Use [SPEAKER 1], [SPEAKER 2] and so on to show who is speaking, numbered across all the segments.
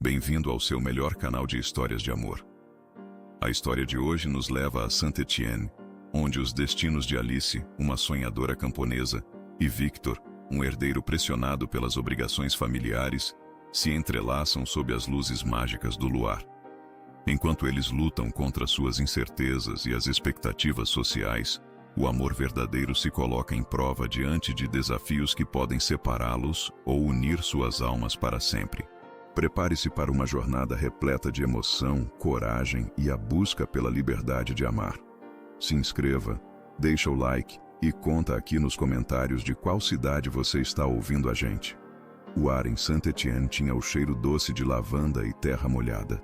[SPEAKER 1] Bem-vindo ao seu melhor canal de histórias de amor. A história de hoje nos leva a Saint-Étienne, onde os destinos de Alice, uma sonhadora camponesa, e Victor, um herdeiro pressionado pelas obrigações familiares, se entrelaçam sob as luzes mágicas do luar. Enquanto eles lutam contra suas incertezas e as expectativas sociais, o amor verdadeiro se coloca em prova diante de desafios que podem separá-los ou unir suas almas para sempre. Prepare-se para uma jornada repleta de emoção, coragem e a busca pela liberdade de amar. Se inscreva, deixa o like e conta aqui nos comentários de qual cidade você está ouvindo a gente. O ar em Saint-Étienne tinha o cheiro doce de lavanda e terra molhada.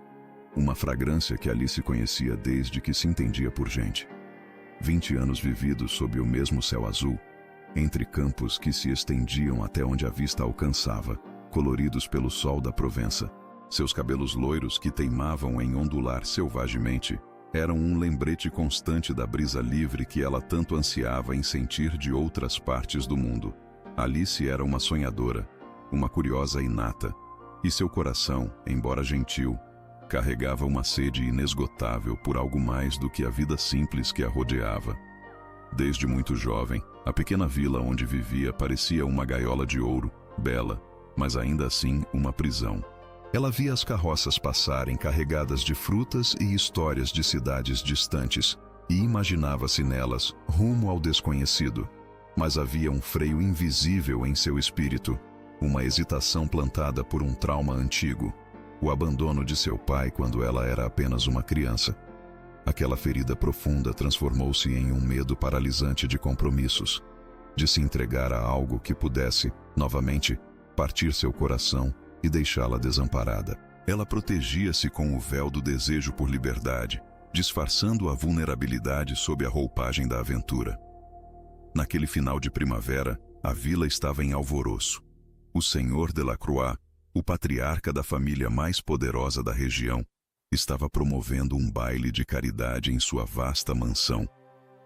[SPEAKER 1] Uma fragrância que Alice conhecia desde que se entendia por gente. 20 anos vividos sob o mesmo céu azul, entre campos que se estendiam até onde a vista alcançava, coloridos pelo sol da Provença. Seus cabelos loiros que teimavam em ondular selvagemente eram um lembrete constante da brisa livre que ela tanto ansiava em sentir de outras partes do mundo. Alice era uma sonhadora, uma curiosa inata, e seu coração, embora gentil, carregava uma sede inesgotável por algo mais do que a vida simples que a rodeava. Desde muito jovem, a pequena vila onde vivia parecia uma gaiola de ouro, bela, mas ainda assim uma prisão. Ela via as carroças passarem carregadas de frutas e histórias de cidades distantes, e imaginava-se nelas rumo ao desconhecido. Mas havia um freio invisível em seu espírito, uma hesitação plantada por um trauma antigo. O abandono de seu pai quando ela era apenas uma criança. Aquela ferida profunda transformou-se em um medo paralisante de compromissos, de se entregar a algo que pudesse, novamente, partir seu coração e deixá-la desamparada. Ela protegia-se com o véu do desejo por liberdade, disfarçando a vulnerabilidade sob a roupagem da aventura. Naquele final de primavera, a vila estava em alvoroço. O Senhor Delacroix, o patriarca da família mais poderosa da região, estava promovendo um baile de caridade em sua vasta mansão.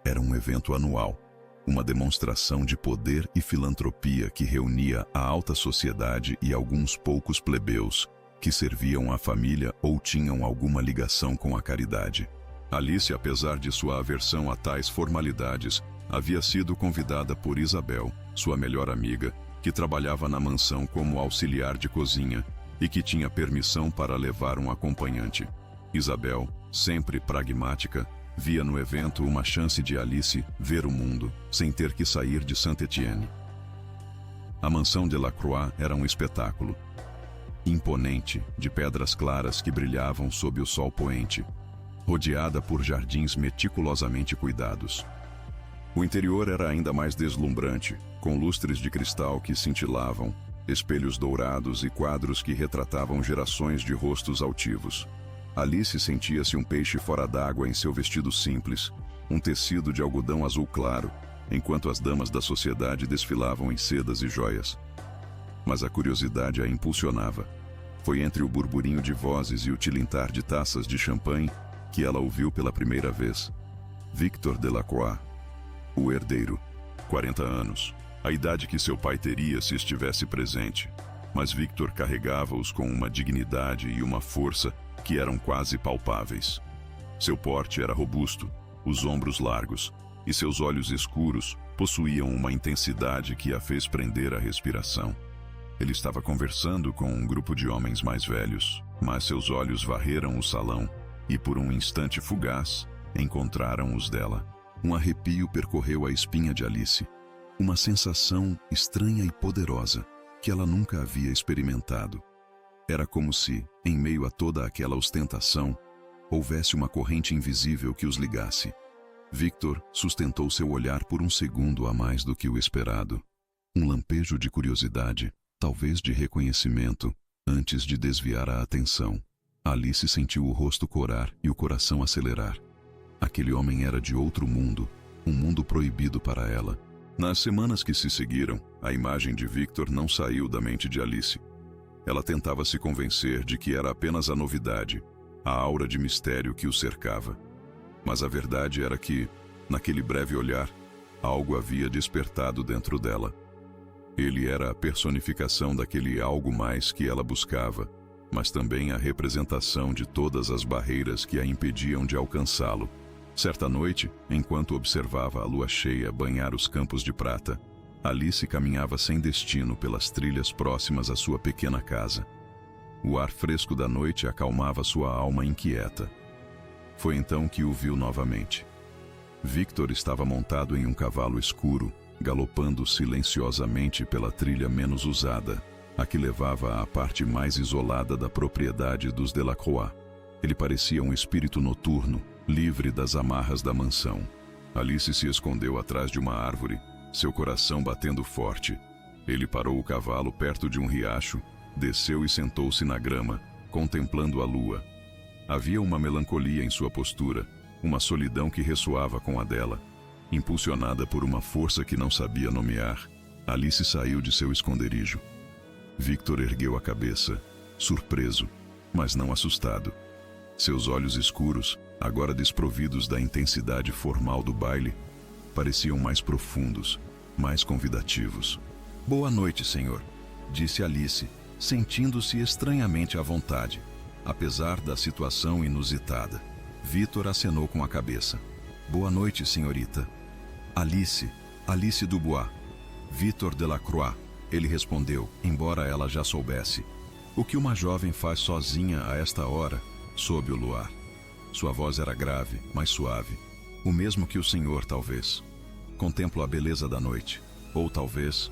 [SPEAKER 1] Era um evento anual, uma demonstração de poder e filantropia que reunia a alta sociedade e alguns poucos plebeus que serviam à família ou tinham alguma ligação com a caridade. Alice, apesar de sua aversão a tais formalidades, havia sido convidada por Isabel, sua melhor amiga, que trabalhava na mansão como auxiliar de cozinha e que tinha permissão para levar um acompanhante. Isabel, sempre pragmática, via no evento uma chance de Alice ver o mundo, sem ter que sair de Saint-Étienne. A mansão Delacroix era um espetáculo. Imponente, de pedras claras que brilhavam sob o sol poente, rodeada por jardins meticulosamente cuidados. O interior era ainda mais deslumbrante, com lustres de cristal que cintilavam, espelhos dourados e quadros que retratavam gerações de rostos altivos. Alice sentia-se um peixe fora d'água em seu vestido simples, um tecido de algodão azul claro, enquanto as damas da sociedade desfilavam em sedas e joias. Mas a curiosidade a impulsionava. Foi entre o burburinho de vozes e o tilintar de taças de champanhe que ela ouviu pela primeira vez Victor Delacroix, o herdeiro, 40 anos, a idade que seu pai teria se estivesse presente, mas Victor carregava-os com uma dignidade e uma força que eram quase palpáveis. Seu porte era robusto, os ombros largos, e seus olhos escuros possuíam uma intensidade que a fez prender a respiração. Ele estava conversando com um grupo de homens mais velhos, mas seus olhos varreram o salão e, por um instante fugaz, encontraram os dela. Um arrepio percorreu a espinha de Alice. Uma sensação estranha e poderosa que ela nunca havia experimentado. Era como se, em meio a toda aquela ostentação, houvesse uma corrente invisível que os ligasse. Victor sustentou seu olhar por um segundo a mais do que o esperado. Um lampejo de curiosidade, talvez de reconhecimento, antes de desviar a atenção. Alice sentiu o rosto corar e o coração acelerar. Aquele homem era de outro mundo, um mundo proibido para ela. Nas semanas que se seguiram, a imagem de Victor não saiu da mente de Alice. Ela tentava se convencer de que era apenas a novidade, a aura de mistério que o cercava. Mas a verdade era que, naquele breve olhar, algo havia despertado dentro dela. Ele era a personificação daquele algo mais que ela buscava, mas também a representação de todas as barreiras que a impediam de alcançá-lo. Certa noite, enquanto observava a lua cheia banhar os campos de prata, Alice caminhava sem destino pelas trilhas próximas à sua pequena casa. O ar fresco da noite acalmava sua alma inquieta. Foi então que o viu novamente. Victor estava montado em um cavalo escuro, galopando silenciosamente pela trilha menos usada, a que levava à parte mais isolada da propriedade dos Delacroix. Ele parecia um espírito noturno, livre das amarras da mansão. Alice se escondeu atrás de uma árvore, seu coração batendo forte. Ele parou o cavalo perto de um riacho, desceu e sentou-se na grama, contemplando a lua. Havia uma melancolia em sua postura, uma solidão que ressoava com a dela. Impulsionada por uma força que não sabia nomear, Alice saiu de seu esconderijo. Victor ergueu a cabeça, surpreso, mas não assustado. Seus olhos escuros, agora desprovidos da intensidade formal do baile, pareciam mais profundos, mais convidativos. "Boa noite, senhor", disse Alice, sentindo-se estranhamente à vontade, apesar da situação inusitada. Victor acenou com a cabeça. "Boa noite, senhorita." Alice Dubois. Victor Delacroix, ele respondeu, embora ela já soubesse. "O que uma jovem faz sozinha a esta hora, sob o luar?" Sua voz era grave, mas suave. "O mesmo que o senhor, talvez. Contemplo a beleza da noite. Ou talvez,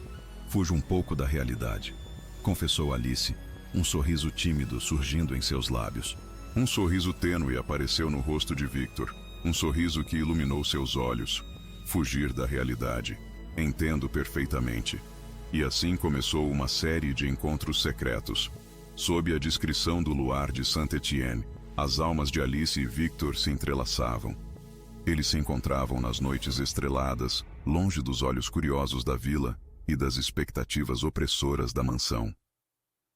[SPEAKER 1] fujo um pouco da realidade", confessou Alice, um sorriso tímido surgindo em seus lábios. Um sorriso tênue apareceu no rosto de Victor, um sorriso que iluminou seus olhos. "Fugir da realidade. Entendo perfeitamente." E assim começou uma série de encontros secretos. Sob a descrição do luar de Saint-Étienne, as almas de Alice e Victor se entrelaçavam. Eles se encontravam nas noites estreladas, longe dos olhos curiosos da vila e das expectativas opressoras da mansão.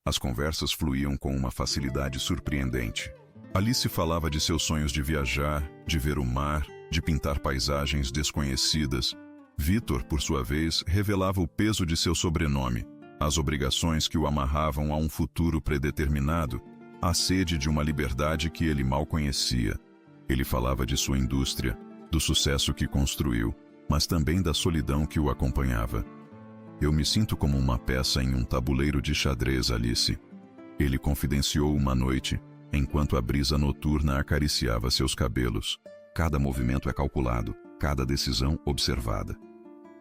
[SPEAKER 1] As conversas fluíam com uma facilidade surpreendente. Alice falava de seus sonhos de viajar, de ver o mar, de pintar paisagens desconhecidas. Victor, por sua vez, revelava o peso de seu sobrenome, as obrigações que o amarravam a um futuro predeterminado, a sede de uma liberdade que ele mal conhecia. Ele falava de sua indústria, do sucesso que construiu, mas também da solidão que o acompanhava. "Eu me sinto como uma peça em um tabuleiro de xadrez, Alice", ele confidenciou uma noite, enquanto a brisa noturna acariciava seus cabelos. "Cada movimento é calculado, cada decisão observada.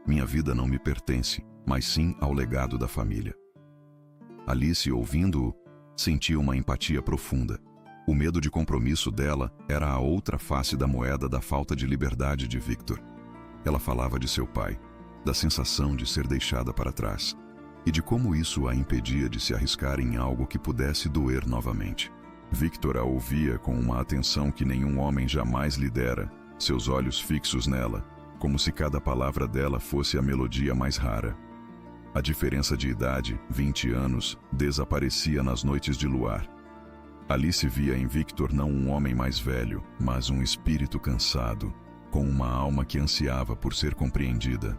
[SPEAKER 1] Minha vida não me pertence, mas sim ao legado da família." Alice, ouvindo-o, sentia uma empatia profunda. O medo de compromisso dela era a outra face da moeda da falta de liberdade de Victor. Ela falava de seu pai, da sensação de ser deixada para trás, e de como isso a impedia de se arriscar em algo que pudesse doer novamente. Victor a ouvia com uma atenção que nenhum homem jamais lhe dera, seus olhos fixos nela, como se cada palavra dela fosse a melodia mais rara. A diferença de idade, 20 anos, desaparecia nas noites de luar. Alice via em Victor não um homem mais velho, mas um espírito cansado, com uma alma que ansiava por ser compreendida.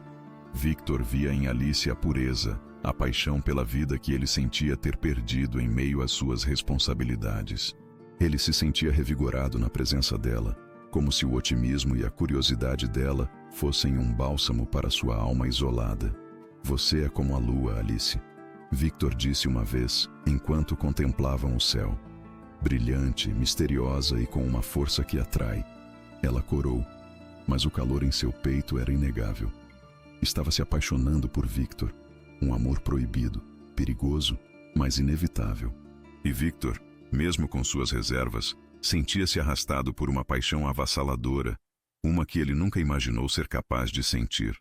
[SPEAKER 1] Victor via em Alice a pureza, a paixão pela vida que ele sentia ter perdido em meio às suas responsabilidades. Ele se sentia revigorado na presença dela, como se o otimismo e a curiosidade dela fossem um bálsamo para sua alma isolada. "Você é como a lua, Alice", Victor disse uma vez, enquanto contemplavam o céu. Brilhante, misteriosa e com uma força que atrai. Ela corou, mas o calor em seu peito era inegável. Estava se apaixonando por Victor, um amor proibido, perigoso, mas inevitável. E Victor, mesmo com suas reservas, sentia-se arrastado por uma paixão avassaladora, uma que ele nunca imaginou ser capaz de sentir.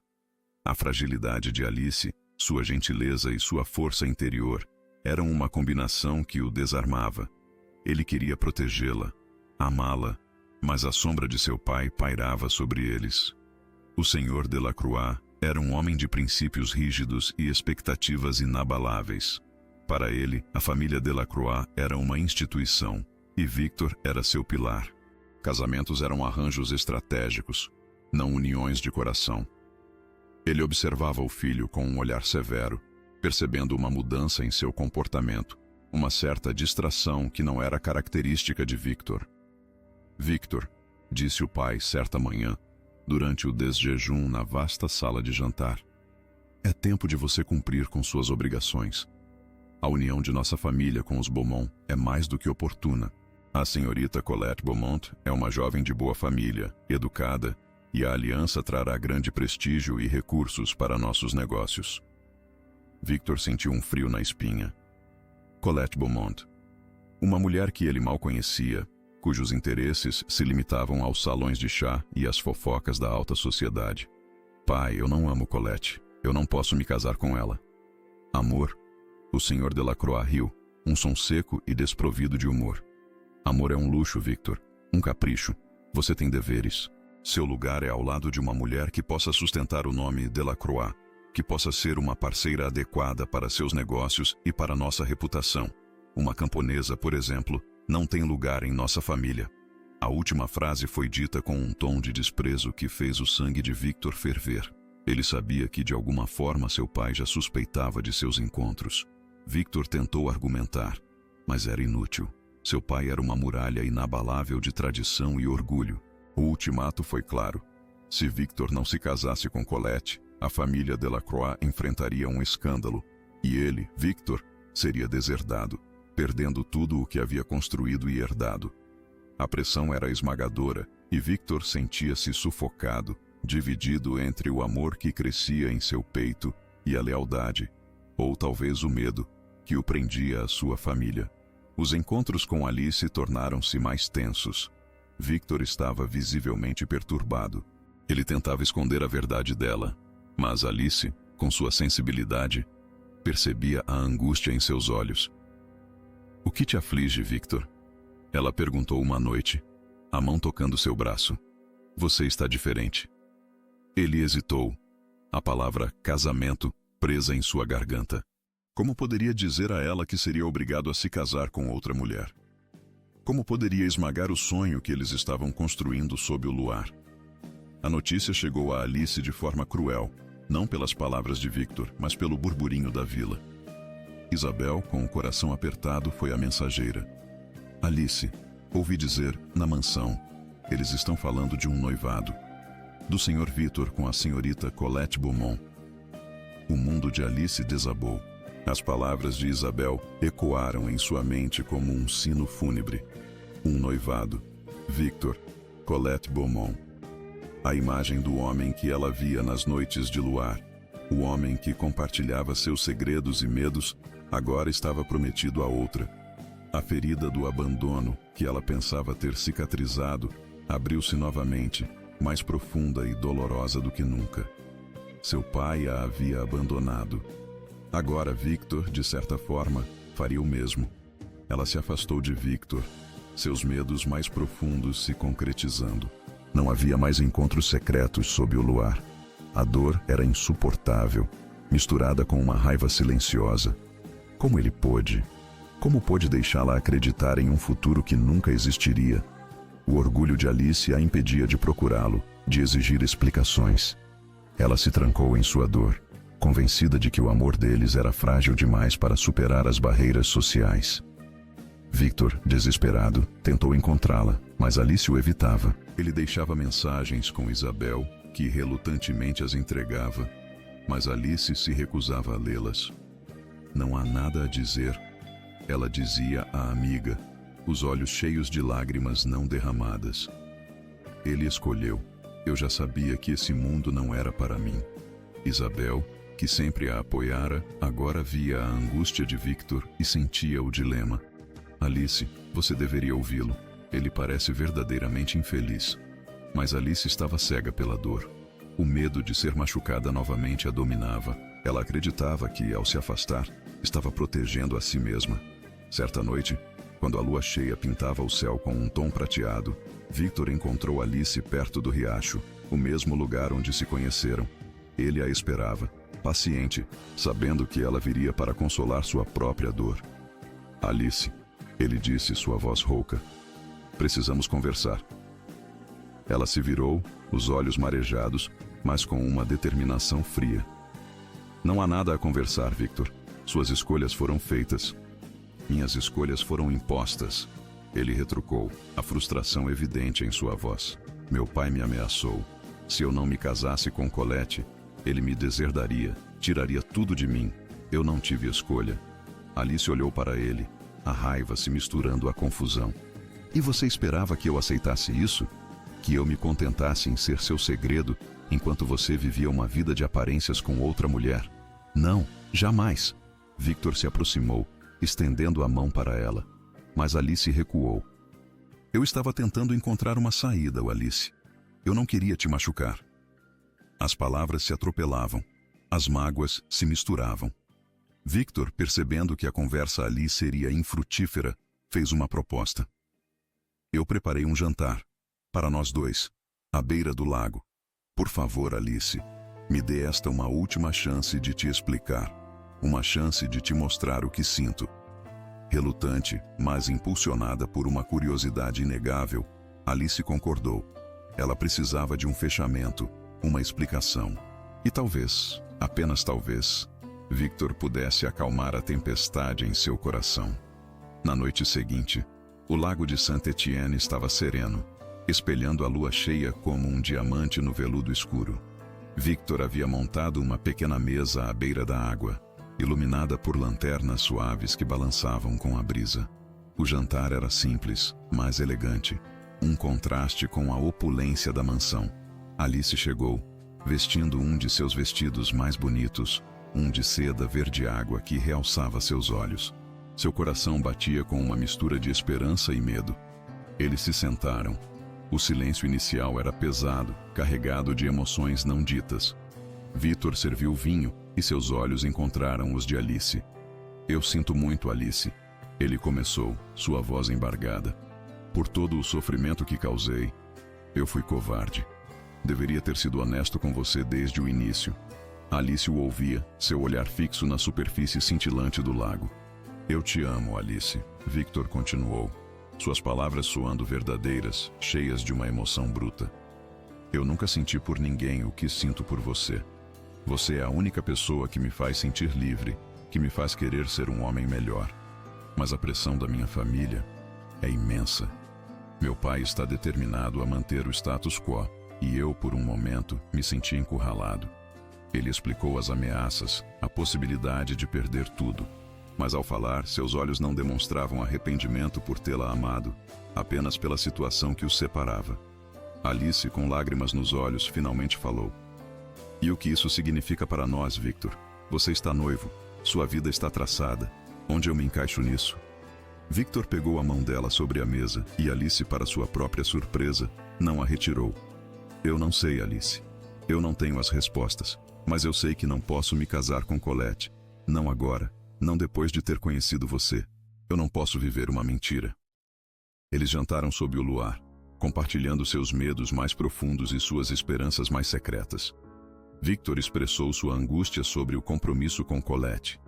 [SPEAKER 1] A fragilidade de Alice, sua gentileza e sua força interior eram uma combinação que o desarmava. Ele queria protegê-la, amá-la, mas a sombra de seu pai pairava sobre eles. O Senhor Delacroix era um homem de princípios rígidos e expectativas inabaláveis. Para ele, a família Delacroix era uma instituição, e Victor era seu pilar. Casamentos eram arranjos estratégicos, não uniões de coração. Ele observava o filho com um olhar severo, percebendo uma mudança em seu comportamento, uma certa distração que não era característica de Victor. Victor, disse o pai certa manhã, durante o desjejum na vasta sala de jantar, é tempo de você cumprir com suas obrigações. A união de nossa família com os Beaumont é mais do que oportuna. A senhorita Colette Beaumont é uma jovem de boa família, educada, e a aliança trará grande prestígio e recursos para nossos negócios. Victor sentiu um frio na espinha. Colette Beaumont, uma mulher que ele mal conhecia, cujos interesses se limitavam aos salões de chá e às fofocas da alta sociedade. Pai, eu não amo Colette. Eu não posso me casar com ela. Amor? O Sr. Delacroix riu, um som seco e desprovido de humor. Amor é um luxo, Victor, um capricho. Você tem deveres. Seu lugar é ao lado de uma mulher que possa sustentar o nome Delacroix, que possa ser uma parceira adequada para seus negócios e para nossa reputação. Uma camponesa, por exemplo, não tem lugar em nossa família. A última frase foi dita com um tom de desprezo que fez o sangue de Victor ferver. Ele sabia que de alguma forma seu pai já suspeitava de seus encontros. Victor tentou argumentar, mas era inútil. Seu pai era uma muralha inabalável de tradição e orgulho. O ultimato foi claro. Se Victor não se casasse com Colette, a família Delacroix enfrentaria um escândalo, e ele, Victor, seria deserdado, perdendo tudo o que havia construído e herdado. A pressão era esmagadora, e Victor sentia-se sufocado, dividido entre o amor que crescia em seu peito e a lealdade, ou talvez o medo, que o prendia à sua família. Os encontros com Alice tornaram-se mais tensos. Victor estava visivelmente perturbado. Ele tentava esconder a verdade dela, mas Alice, com sua sensibilidade, percebia a angústia em seus olhos. "O que te aflige, Victor?" Ela perguntou uma noite, a mão tocando seu braço. "Você está diferente." Ele hesitou, a palavra casamento presa em sua garganta. Como poderia dizer a ela que seria obrigado a se casar com outra mulher? Como poderia esmagar o sonho que eles estavam construindo sob o luar? A notícia chegou a Alice de forma cruel, não pelas palavras de Victor, mas pelo burburinho da vila. Isabel, com o coração apertado, foi a mensageira. "Alice, ouvi dizer, na mansão, eles estão falando de um noivado. Do Sr. Victor com a senhorita Colette Beaumont." O mundo de Alice desabou. As palavras de Isabel ecoaram em sua mente como um sino fúnebre. Um noivado. Victor, Colette Beaumont. A imagem do homem que ela via nas noites de luar, o homem que compartilhava seus segredos e medos, agora estava prometido a outra. A ferida do abandono, que ela pensava ter cicatrizado, abriu-se novamente, mais profunda e dolorosa do que nunca. Seu pai a havia abandonado. Agora Victor, de certa forma, faria o mesmo. Ela se afastou de Victor, seus medos mais profundos se concretizando. Não havia mais encontros secretos sob o luar. A dor era insuportável, misturada com uma raiva silenciosa. Como ele pôde? Como pôde deixá-la acreditar em um futuro que nunca existiria? O orgulho de Alice a impedia de procurá-lo, de exigir explicações. Ela se trancou em sua dor, convencida de que o amor deles era frágil demais para superar as barreiras sociais. Victor, desesperado, tentou encontrá-la, mas Alice o evitava. Ele deixava mensagens com Isabel, que relutantemente as entregava, mas Alice se recusava a lê-las. "Não há nada a dizer", ela dizia à amiga, os olhos cheios de lágrimas não derramadas. Ele escolheu. Eu já sabia que esse mundo não era para mim. Isabel, que sempre a apoiara, agora via a angústia de Victor e sentia o dilema. "Alice, você deveria ouvi-lo. Ele parece verdadeiramente infeliz." Mas Alice estava cega pela dor. O medo de ser machucada novamente a dominava. Ela acreditava que, ao se afastar, estava protegendo a si mesma. Certa noite, quando a lua cheia pintava o céu com um tom prateado, Victor encontrou Alice perto do riacho, o mesmo lugar onde se conheceram. Ele a esperava, paciente, sabendo que ela viria para consolar sua própria dor. "Alice", ele disse, sua voz rouca, "precisamos conversar." Ela se virou, os olhos marejados, mas com uma determinação fria. "Não há nada a conversar, Victor. Suas escolhas foram feitas." Minhas escolhas foram impostas. Ele retrucou, a frustração evidente em sua voz. Meu pai me ameaçou. Se eu não me casasse com Colette, ele me deserdaria, tiraria tudo de mim. Eu não tive escolha. Alice olhou para ele, a raiva se misturando à confusão. E você esperava que eu aceitasse isso? Que eu me contentasse em ser seu segredo, enquanto você vivia uma vida de aparências com outra mulher? Não, jamais. Victor se aproximou, estendendo a mão para ela. Mas Alice recuou. Eu estava tentando encontrar uma saída, Alice. Eu não queria te machucar. As palavras se atropelavam. As mágoas se misturavam. Victor, percebendo que a conversa ali seria infrutífera, fez uma proposta. Eu preparei um jantar, para nós dois, à beira do lago. Por favor, Alice, me dê esta uma última chance de te explicar. Uma chance de te mostrar o que sinto. Relutante, mas impulsionada por uma curiosidade inegável, Alice concordou. Ela precisava de um fechamento, uma explicação. E talvez, apenas talvez, Victor pudesse acalmar a tempestade em seu coração. Na noite seguinte, o lago de Saint-Étienne estava sereno, espelhando a lua cheia como um diamante no veludo escuro. Victor havia montado uma pequena mesa à beira da água, iluminada por lanternas suaves que balançavam com a brisa. O jantar era simples, mas elegante, um contraste com a opulência da mansão. Alice chegou, vestindo um de seus vestidos mais bonitos, um de seda verde-água que realçava seus olhos. Seu coração batia com uma mistura de esperança e medo. Eles se sentaram. O silêncio inicial era pesado, carregado de emoções não ditas. Victor serviu vinho e seus olhos encontraram os de Alice. Eu sinto muito, Alice. Ele começou, sua voz embargada. Por todo o sofrimento que causei, eu fui covarde. Deveria ter sido honesto com você desde o início. Alice o ouvia, seu olhar fixo na superfície cintilante do lago. Eu te amo, Alice, Victor continuou, suas palavras soando verdadeiras, cheias de uma emoção bruta. Eu nunca senti por ninguém o que sinto por você. Você é a única pessoa que me faz sentir livre, que me faz querer ser um homem melhor. Mas a pressão da minha família é imensa. Meu pai está determinado a manter o status quo, e eu, por um momento, me senti encurralado. Ele explicou as ameaças, a possibilidade de perder tudo. Mas ao falar, seus olhos não demonstravam arrependimento por tê-la amado, apenas pela situação que os separava. Alice, com lágrimas nos olhos, finalmente falou. E o que isso significa para nós, Victor? Você está noivo, sua vida está traçada. Onde eu me encaixo nisso? Victor pegou a mão dela sobre a mesa e Alice, para sua própria surpresa, não a retirou. Eu não sei, Alice. Eu não tenho as respostas, mas eu sei que não posso me casar com Colette. Não agora, não depois de ter conhecido você. Eu não posso viver uma mentira. Eles jantaram sob o luar, compartilhando seus medos mais profundos e suas esperanças mais secretas. Victor expressou sua angústia sobre o compromisso com Colette.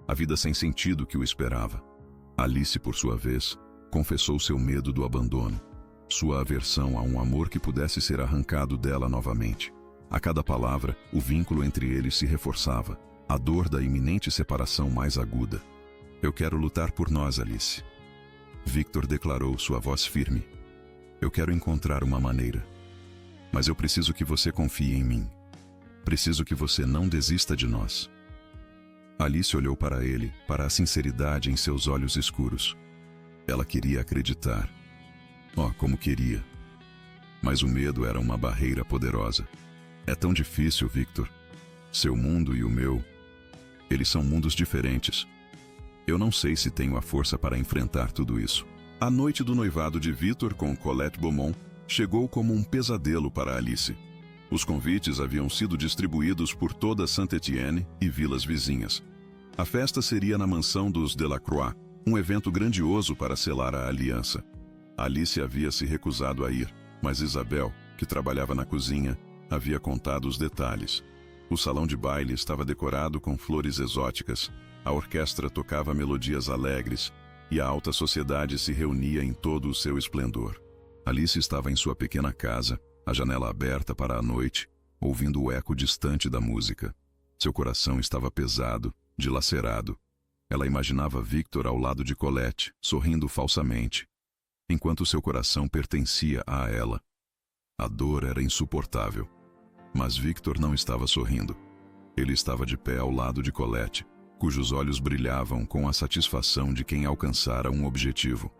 [SPEAKER 1] A vida sem sentido que o esperava. Alice, por sua vez, confessou seu medo do abandono, sua aversão a um amor que pudesse ser arrancado dela novamente. A cada palavra, o vínculo entre eles se reforçava, a dor da iminente separação mais aguda. Eu quero lutar por nós, Alice. Victor declarou, sua voz firme. Eu quero encontrar uma maneira. Mas eu preciso que você confie em mim. Preciso que você não desista de nós. Alice olhou para ele, para a sinceridade em seus olhos escuros. Ela queria acreditar. Oh, como queria. Mas o medo era uma barreira poderosa. É tão difícil, Victor. Seu mundo e o meu, eles são mundos diferentes. Eu não sei se tenho a força para enfrentar tudo isso. A noite do noivado de Victor com Colette Beaumont chegou como um pesadelo para Alice. Os convites haviam sido distribuídos por toda Saint-Étienne e vilas vizinhas. A festa seria na mansão dos Delacroix, um evento grandioso para selar a aliança. Alice havia se recusado a ir, mas Isabel, que trabalhava na cozinha, havia contado os detalhes. O salão de baile estava decorado com flores exóticas, a orquestra tocava melodias alegres e a alta sociedade se reunia em todo o seu esplendor. Alice estava em sua pequena casa, a janela aberta para a noite, ouvindo o eco distante da música. Seu coração estava pesado, dilacerado. Ela imaginava Victor ao lado de Colette, sorrindo falsamente, enquanto seu coração pertencia a ela. A dor era insuportável, mas Victor não estava sorrindo. Ele estava de pé ao lado de Colette, cujos olhos brilhavam com a satisfação de quem alcançara um objetivo.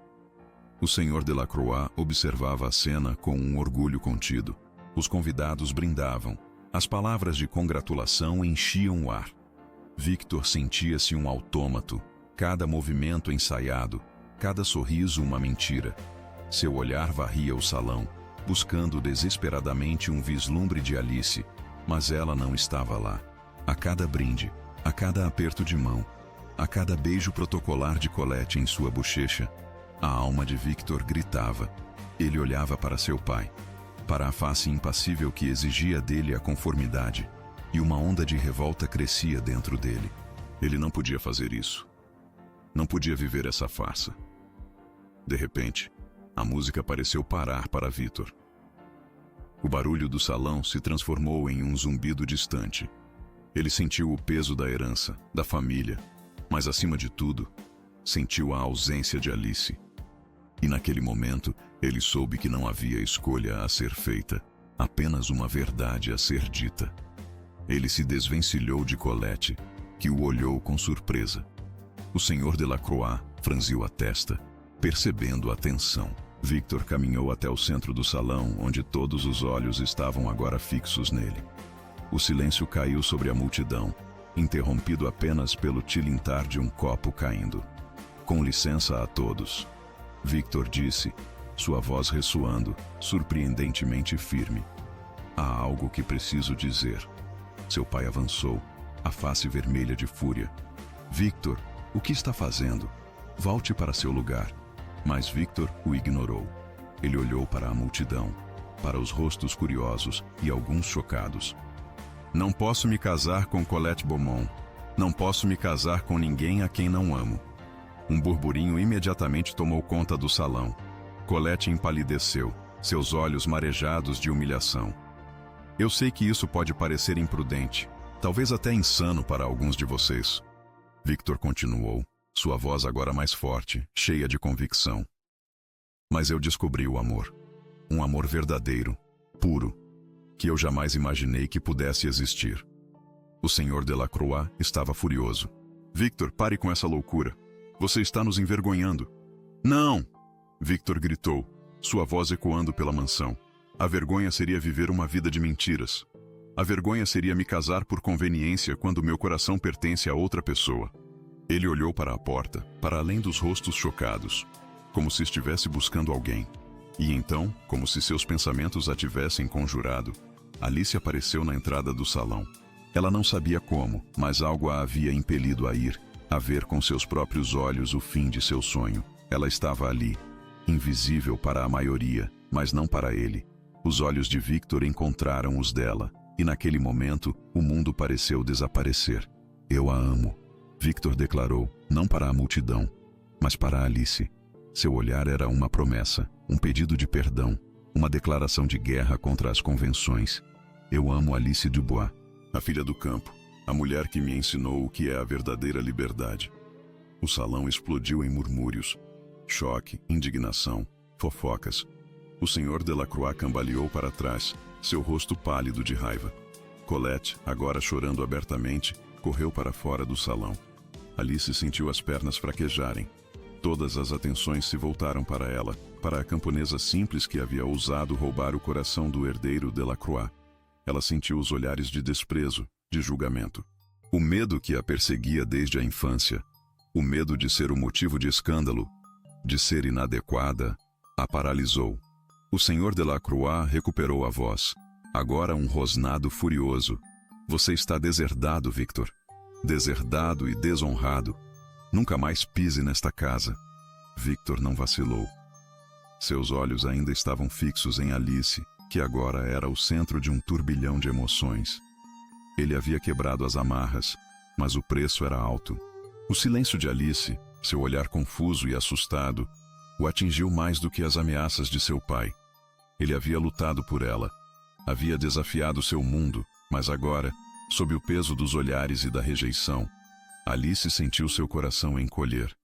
[SPEAKER 1] O Senhor Delacroix observava a cena com um orgulho contido. Os convidados brindavam. As palavras de congratulação enchiam o ar. Victor sentia-se um autômato, cada movimento ensaiado, cada sorriso uma mentira. Seu olhar varria o salão, buscando desesperadamente um vislumbre de Alice, mas ela não estava lá. A cada brinde, a cada aperto de mão, a cada beijo protocolar de Colette em sua bochecha, a alma de Victor gritava. Ele olhava para seu pai, para a face impassível que exigia dele a conformidade, e uma onda de revolta crescia dentro dele. Ele não podia fazer isso. Não podia viver essa farsa. De repente, a música pareceu parar para Victor. O barulho do salão se transformou em um zumbido distante. Ele sentiu o peso da herança, da família, mas acima de tudo, sentiu a ausência de Alice. E naquele momento, ele soube que não havia escolha a ser feita, apenas uma verdade a ser dita. Ele se desvencilhou de Colette, que o olhou com surpresa. O Senhor Delacroix franziu a testa, percebendo a tensão. Victor caminhou até o centro do salão, onde todos os olhos estavam agora fixos nele. O silêncio caiu sobre a multidão, interrompido apenas pelo tilintar de um copo caindo. Com licença a todos, Victor disse, sua voz ressoando, surpreendentemente firme. Há algo que preciso dizer. Seu pai avançou, a face vermelha de fúria. Victor, o que está fazendo? Volte para seu lugar. Mas Victor o ignorou. Ele olhou para a multidão, para os rostos curiosos e alguns chocados. Não posso me casar com Colette Beaumont. Não posso me casar com ninguém a quem não amo. Um burburinho imediatamente tomou conta do salão. Colette empalideceu, seus olhos marejados de humilhação. Eu sei que isso pode parecer imprudente, talvez até insano para alguns de vocês. Victor continuou, sua voz agora mais forte, cheia de convicção. Mas eu descobri o amor. Um amor verdadeiro, puro, que eu jamais imaginei que pudesse existir. O Senhor Delacroix estava furioso. Victor, pare com essa loucura. Você está nos envergonhando. Não! Victor gritou, sua voz ecoando pela mansão. A vergonha seria viver uma vida de mentiras. A vergonha seria me casar por conveniência quando meu coração pertence a outra pessoa. Ele olhou para a porta, para além dos rostos chocados, como se estivesse buscando alguém. E então, como se seus pensamentos a tivessem conjurado, Alice apareceu na entrada do salão. Ela não sabia como, mas algo a havia impelido a ir, a ver com seus próprios olhos o fim de seu sonho. Ela estava ali, invisível para a maioria, mas não para ele. Os olhos de Victor encontraram os dela, e naquele momento, o mundo pareceu desaparecer. Eu a amo, Victor declarou, não para a multidão, mas para Alice. Seu olhar era uma promessa, um pedido de perdão, uma declaração de guerra contra as convenções. Eu amo Alice Dubois, a filha do campo, a mulher que me ensinou o que é a verdadeira liberdade. O salão explodiu em murmúrios, choque, indignação, fofocas. O Senhor Delacroix cambaleou para trás, seu rosto pálido de raiva. Colette, agora chorando abertamente, correu para fora do salão. Alice sentiu as pernas fraquejarem. Todas as atenções se voltaram para ela, para a camponesa simples que havia ousado roubar o coração do herdeiro Delacroix. Ela sentiu os olhares de desprezo, de julgamento. O medo que a perseguia desde a infância, o medo de ser o motivo de escândalo, de ser inadequada, a paralisou. O Senhor Delacroix recuperou a voz, agora um rosnado furioso. Você está deserdado, Victor. Deserdado e desonrado. Nunca mais pise nesta casa. Victor não vacilou. Seus olhos ainda estavam fixos em Alice, que agora era o centro de um turbilhão de emoções. Ele havia quebrado as amarras, mas o preço era alto. O silêncio de Alice, seu olhar confuso e assustado, o atingiu mais do que as ameaças de seu pai. Ele havia lutado por ela, havia desafiado seu mundo, mas agora, sob o peso dos olhares e da rejeição, Alice sentiu seu coração encolher.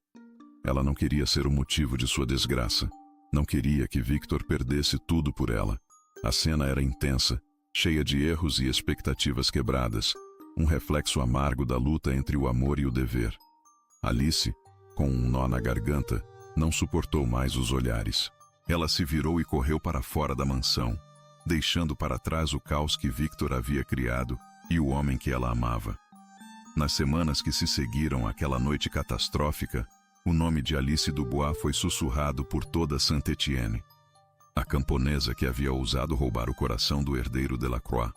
[SPEAKER 1] Ela não queria ser o motivo de sua desgraça. Não queria que Victor perdesse tudo por ela. A cena era intensa, cheia de erros e expectativas quebradas, um reflexo amargo da luta entre o amor e o dever. Alice, com um nó na garganta, não suportou mais os olhares. Ela se virou e correu para fora da mansão, deixando para trás o caos que Victor havia criado e o homem que ela amava. Nas semanas que se seguiram àquela noite catastrófica, o nome de Alice Dubois foi sussurrado por toda Saint-Étienne. A camponesa que havia ousado roubar o coração do herdeiro Delacroix.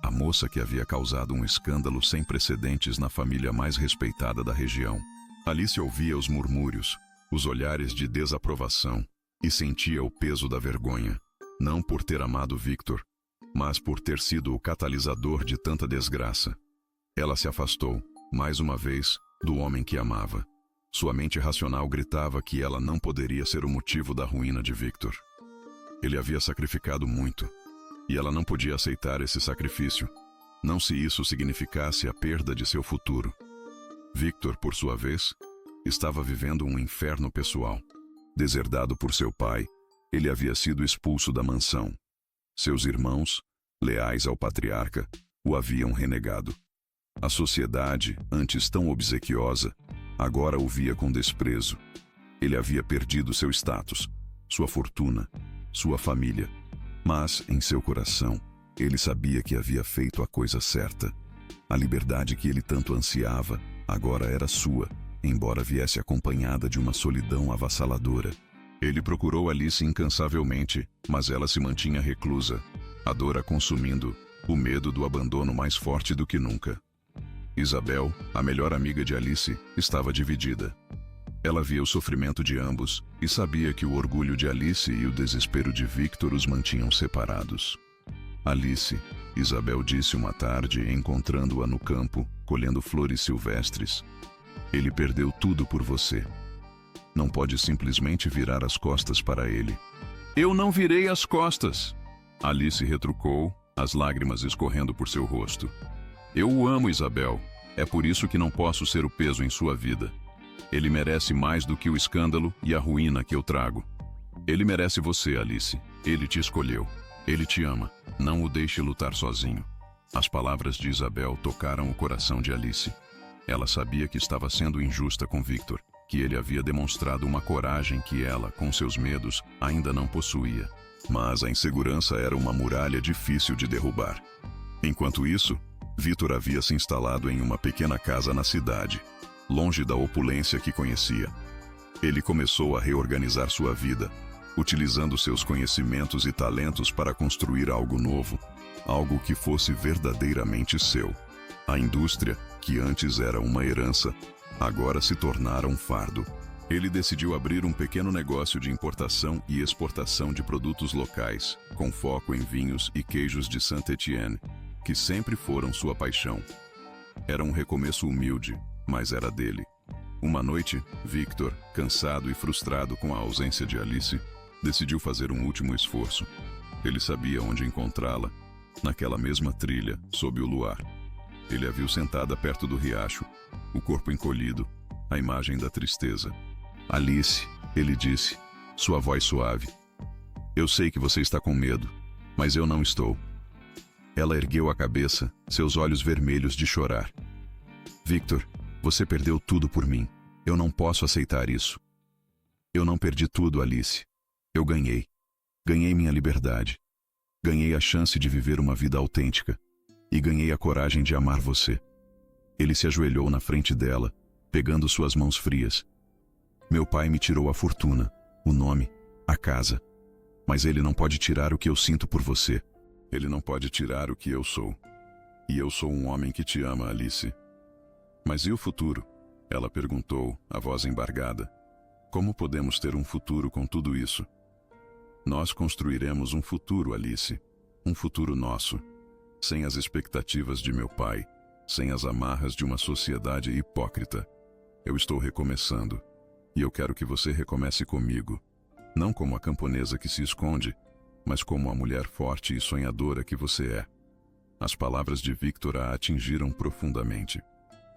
[SPEAKER 1] A moça que havia causado um escândalo sem precedentes na família mais respeitada da região. Alice ouvia os murmúrios, os olhares de desaprovação, e sentia o peso da vergonha, não por ter amado Victor, mas por ter sido o catalisador de tanta desgraça. Ela se afastou, mais uma vez, do homem que amava. Sua mente racional gritava que ela não poderia ser o motivo da ruína de Victor. Ele havia sacrificado muito, e ela não podia aceitar esse sacrifício, não se isso significasse a perda de seu futuro. Victor, por sua vez, estava vivendo um inferno pessoal. Deserdado por seu pai, ele havia sido expulso da mansão. Seus irmãos, leais ao patriarca, o haviam renegado. A sociedade, antes tão obsequiosa, agora o via com desprezo. Ele havia perdido seu status, sua fortuna, sua família. Mas, em seu coração, ele sabia que havia feito a coisa certa. A liberdade que ele tanto ansiava, agora era sua, embora viesse acompanhada de uma solidão avassaladora. Ele procurou Alice incansavelmente, mas ela se mantinha reclusa, a dor a consumindo, o medo do abandono mais forte do que nunca. Isabel, a melhor amiga de Alice, estava dividida. Ela via o sofrimento de ambos e sabia que o orgulho de Alice e o desespero de Victor os mantinham separados. Alice, Isabel disse uma tarde, encontrando-a no campo, colhendo flores silvestres. Ele perdeu tudo por você. Não pode simplesmente virar as costas para ele. Eu não virei as costas! Alice retrucou, as lágrimas escorrendo por seu rosto. Eu o amo, Isabel. É por isso que não posso ser o peso em sua vida. Ele merece mais do que o escândalo e a ruína que eu trago. Ele merece você, Alice. Ele te escolheu. Ele te ama. Não o deixe lutar sozinho. As palavras de Isabel tocaram o coração de Alice. Ela sabia que estava sendo injusta com Victor, que ele havia demonstrado uma coragem que ela, com seus medos, ainda não possuía. Mas a insegurança era uma muralha difícil de derrubar. Enquanto isso, Victor havia se instalado em uma pequena casa na cidade, longe da opulência que conhecia. Ele começou a reorganizar sua vida, utilizando seus conhecimentos e talentos para construir algo novo, algo que fosse verdadeiramente seu. A indústria, que antes era uma herança, agora se tornara um fardo. Ele decidiu abrir um pequeno negócio de importação e exportação de produtos locais, com foco em vinhos e queijos de Saint-Étienne, que sempre foram sua paixão. Era um recomeço humilde, mas era dele. Uma noite, Victor, cansado e frustrado com a ausência de Alice, decidiu fazer um último esforço. Ele sabia onde encontrá-la, naquela mesma trilha, sob o luar. Ele a viu sentada perto do riacho, o corpo encolhido, a imagem da tristeza. Alice, ele disse, sua voz suave. Eu sei que você está com medo, mas eu não estou. Ela ergueu a cabeça, seus olhos vermelhos de chorar. Victor, você perdeu tudo por mim. Eu não posso aceitar isso. Eu não perdi tudo, Alice. Eu ganhei. Ganhei minha liberdade. Ganhei a chance de viver uma vida autêntica. E ganhei a coragem de amar você. Ele se ajoelhou na frente dela, pegando suas mãos frias. Meu pai me tirou a fortuna, o nome, a casa. Mas ele não pode tirar o que eu sinto por você. Ele não pode tirar o que eu sou. E eu sou um homem que te ama, Alice. Mas e o futuro? Ela perguntou, a voz embargada. Como podemos ter um futuro com tudo isso? Nós construiremos um futuro, Alice. Um futuro nosso. Sem as expectativas de meu pai. Sem as amarras de uma sociedade hipócrita. Eu estou recomeçando. E eu quero que você recomece comigo. Não como a camponesa que se esconde, mas como a mulher forte e sonhadora que você é. As palavras de Victor a atingiram profundamente.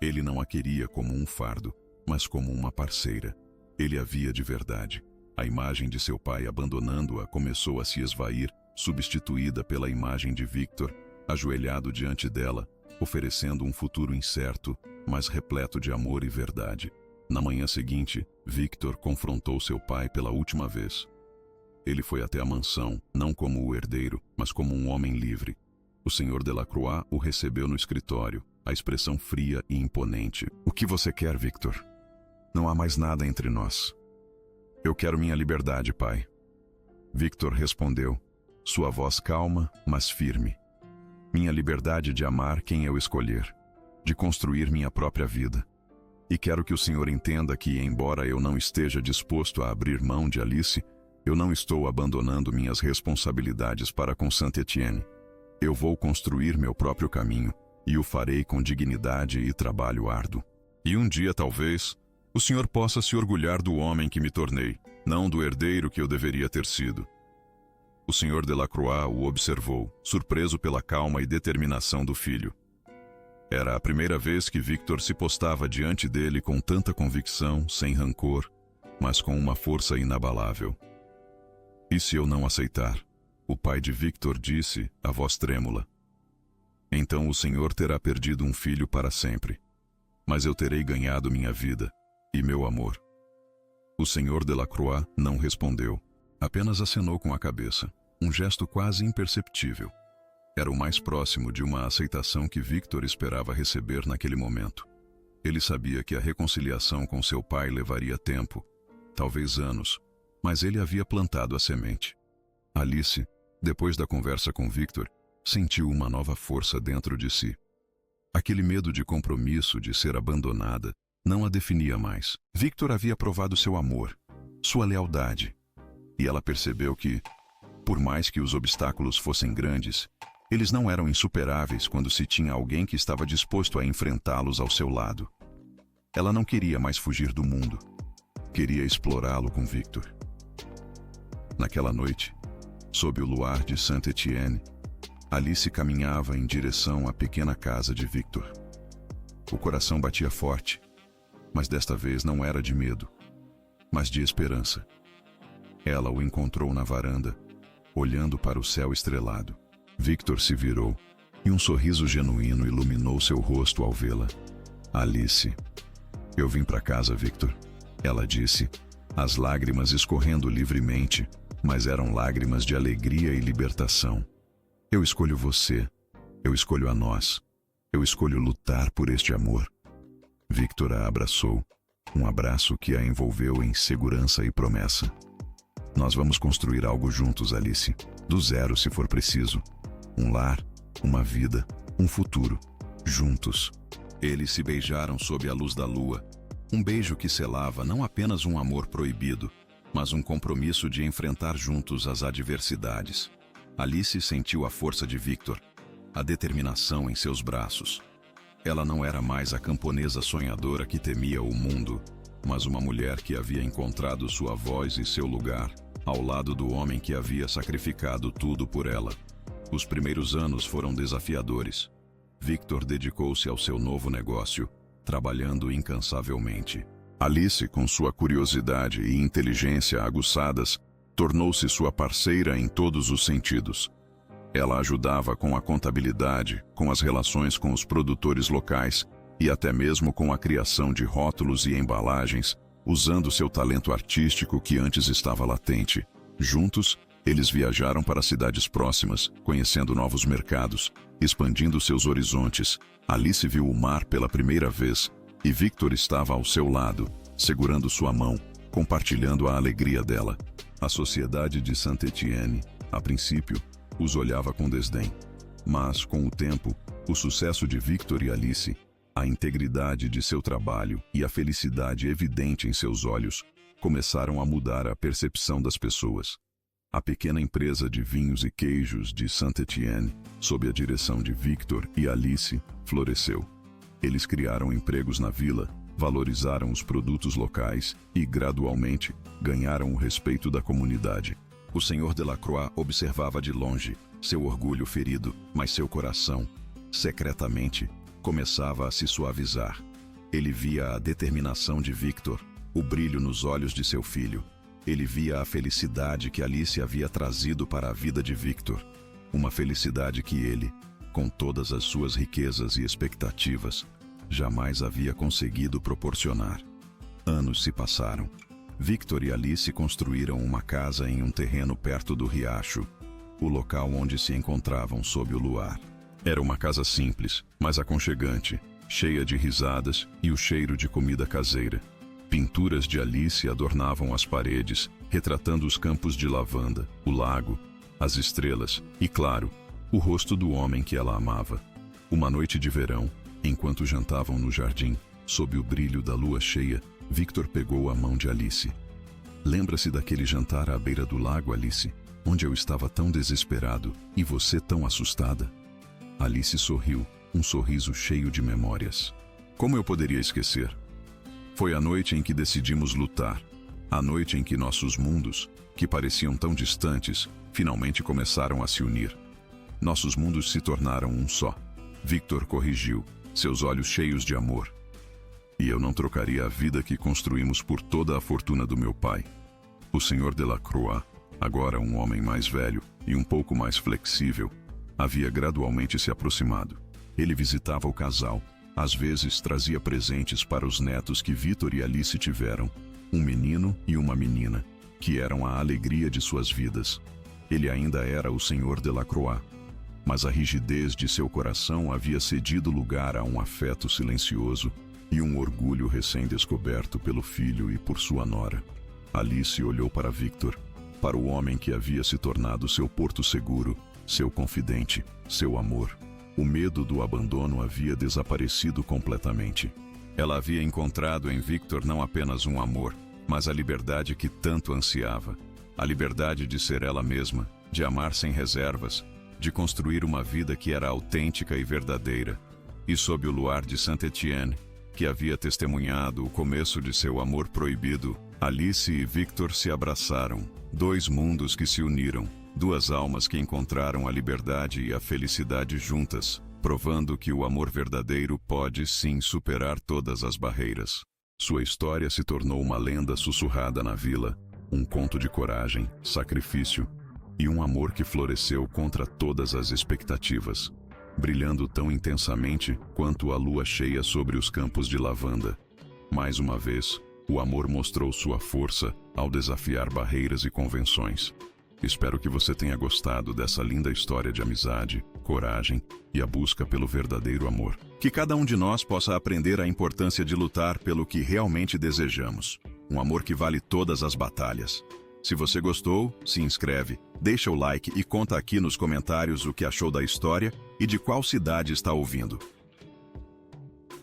[SPEAKER 1] Ele não a queria como um fardo, mas como uma parceira. Ele a via de verdade. A imagem de seu pai abandonando-a começou a se esvair, substituída pela imagem de Victor, ajoelhado diante dela, oferecendo um futuro incerto, mas repleto de amor e verdade. Na manhã seguinte, Victor confrontou seu pai pela última vez. Ele foi até a mansão, não como o herdeiro, mas como um homem livre. O Sr. Delacroix o recebeu no escritório, a expressão fria e imponente. "O que você quer, Victor? Não há mais nada entre nós." "Eu quero minha liberdade, pai." Victor respondeu, sua voz calma, mas firme. "Minha liberdade de amar quem eu escolher, de construir minha própria vida. E quero que o senhor entenda que, embora eu não esteja disposto a abrir mão de Alice, eu não estou abandonando minhas responsabilidades para com Saint-Étienne. Eu vou construir meu próprio caminho, e o farei com dignidade e trabalho árduo. E um dia, talvez, o senhor possa se orgulhar do homem que me tornei, não do herdeiro que eu deveria ter sido." O Sr. Delacroix o observou, surpreso pela calma e determinação do filho. Era a primeira vez que Victor se postava diante dele com tanta convicção, sem rancor, mas com uma força inabalável. "E se eu não aceitar?" O pai de Victor disse, a voz trêmula. "Então o senhor terá perdido um filho para sempre. Mas eu terei ganhado minha vida e meu amor." O Sr. Delacroix não respondeu, apenas acenou com a cabeça, um gesto quase imperceptível. Era o mais próximo de uma aceitação que Victor esperava receber naquele momento. Ele sabia que a reconciliação com seu pai levaria tempo, talvez anos, mas ele havia plantado a semente. Alice, depois da conversa com Victor, sentiu uma nova força dentro de si. Aquele medo de compromisso, de ser abandonada, não a definia mais. Victor havia provado seu amor, sua lealdade, e ela percebeu que, por mais que os obstáculos fossem grandes, eles não eram insuperáveis quando se tinha alguém que estava disposto a enfrentá-los ao seu lado. Ela não queria mais fugir do mundo. Queria explorá-lo com Victor. Naquela noite, sob o luar de Saint-Étienne, Alice caminhava em direção à pequena casa de Victor. O coração batia forte, mas desta vez não era de medo, mas de esperança. Ela o encontrou na varanda, olhando para o céu estrelado. Victor se virou, e um sorriso genuíno iluminou seu rosto ao vê-la. "Alice, eu vim para casa, Victor," ela disse, as lágrimas escorrendo livremente, mas eram lágrimas de alegria e libertação. "Eu escolho você, eu escolho a nós, eu escolho lutar por este amor." Victor a abraçou, um abraço que a envolveu em segurança e promessa. "Nós vamos construir algo juntos, Alice, do zero se for preciso. Um lar, uma vida, um futuro, juntos." Eles se beijaram sob a luz da lua, um beijo que selava não apenas um amor proibido, mas um compromisso de enfrentar juntos as adversidades. Alice sentiu a força de Victor, a determinação em seus braços. Ela não era mais a camponesa sonhadora que temia o mundo, mas uma mulher que havia encontrado sua voz e seu lugar, ao lado do homem que havia sacrificado tudo por ela. Os primeiros anos foram desafiadores. Victor dedicou-se ao seu novo negócio, trabalhando incansavelmente. Alice, com sua curiosidade e inteligência aguçadas, tornou-se sua parceira em todos os sentidos. Ela ajudava com a contabilidade, com as relações com os produtores locais e até mesmo com a criação de rótulos e embalagens, usando seu talento artístico que antes estava latente. Juntos, eles viajaram para cidades próximas, conhecendo novos mercados, expandindo seus horizontes. Alice viu o mar pela primeira vez e Victor estava ao seu lado, segurando sua mão, compartilhando a alegria dela. A sociedade de Saint-Étienne, a princípio, os olhava com desdém. Mas, com o tempo, o sucesso de Victor e Alice, a integridade de seu trabalho e a felicidade evidente em seus olhos começaram a mudar a percepção das pessoas. A pequena empresa de vinhos e queijos de Saint-Étienne, sob a direção de Victor e Alice, floresceu. Eles criaram empregos na vila, valorizaram os produtos locais e, gradualmente, ganharam o respeito da comunidade. O Sr. Delacroix observava de longe, seu orgulho ferido, mas seu coração, secretamente, começava a se suavizar. Ele via a determinação de Victor, o brilho nos olhos de seu filho. Ele via a felicidade que Alice havia trazido para a vida de Victor. Uma felicidade que ele, com todas as suas riquezas e expectativas, jamais havia conseguido proporcionar. Anos se passaram. Victor e Alice construíram uma casa em um terreno perto do riacho, o local onde se encontravam sob o luar. Era uma casa simples, mas aconchegante, cheia de risadas e o cheiro de comida caseira. Pinturas de Alice adornavam as paredes, retratando os campos de lavanda, o lago, as estrelas e, claro, o rosto do homem que ela amava. Uma noite de verão, enquanto jantavam no jardim, sob o brilho da lua cheia, Victor pegou a mão de Alice. Lembra-se daquele jantar à beira do lago, Alice, onde eu estava tão desesperado e você tão assustada? Alice sorriu, um sorriso cheio de memórias. Como eu poderia esquecer? Foi a noite em que decidimos lutar. A noite em que nossos mundos, que pareciam tão distantes, finalmente começaram a se unir. Nossos mundos se tornaram um só. Victor corrigiu, seus olhos cheios de amor. E eu não trocaria a vida que construímos por toda a fortuna do meu pai. O Sr. Delacroix, agora um homem mais velho e um pouco mais flexível, havia gradualmente se aproximado. Ele visitava o casal, às vezes trazia presentes para os netos que Victor e Alice tiveram, um menino e uma menina, que eram a alegria de suas vidas. Ele ainda era o Sr. Delacroix, mas a rigidez de seu coração havia cedido lugar a um afeto silencioso e um orgulho recém-descoberto pelo filho e por sua nora. Alice olhou para Victor, para o homem que havia se tornado seu porto seguro, seu confidente, seu amor. O medo do abandono havia desaparecido completamente. Ela havia encontrado em Victor não apenas um amor, mas a liberdade que tanto ansiava. A liberdade de ser ela mesma, de amar sem reservas, de construir uma vida que era autêntica e verdadeira. E sob o luar de Saint-Étienne, que havia testemunhado o começo de seu amor proibido, Alice e Victor se abraçaram, dois mundos que se uniram, duas almas que encontraram a liberdade e a felicidade juntas, provando que o amor verdadeiro pode sim superar todas as barreiras. Sua história se tornou uma lenda sussurrada na vila, um conto de coragem, sacrifício e um amor que floresceu contra todas as expectativas, brilhando tão intensamente quanto a lua cheia sobre os campos de lavanda. Mais uma vez, o amor mostrou sua força ao desafiar barreiras e convenções. Espero que você tenha gostado dessa linda história de amizade, coragem e a busca pelo verdadeiro amor. Que cada um de nós possa aprender a importância de lutar pelo que realmente desejamos. Um amor que vale todas as batalhas. Se você gostou, se inscreve, deixa o like e conta aqui nos comentários o que achou da história e de qual cidade está ouvindo.